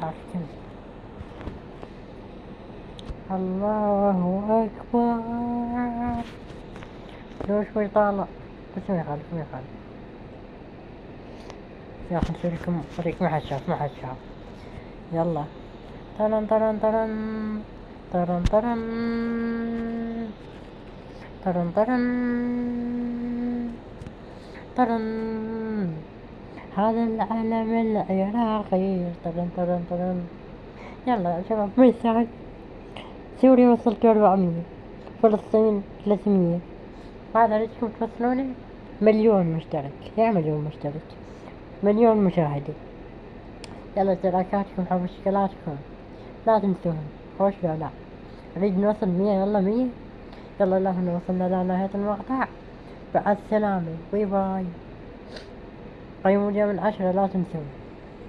عارفين. الله أكبر. لو شوي طالع بس ما يخالف ما يخالف. يا أخي نسوي لكم طريق ما حد شاف ما حد شاف. يلا ترن ترن ترن ترن ترن ترن ترن ترن. هذا العالم العراقي ترن ترن ترن. يلا يا شباب ما يستاهل. سوريا وصلت 400، فلسطين 300. هذا ليشكم توصلوني 1,000,000 مشترك، يا 1,000,000 مشترك، 1,000,000 مشاهدة. يلا اشتراكاتكم حب اشتراكاتكم لا تنسوهم. خوش لا لا نريد نوصل 100. يلا 100. يلا لهنا وصلنا لنهاية المقطع. مع السلامة باي باي. قيموا من 10 لا تنسوا.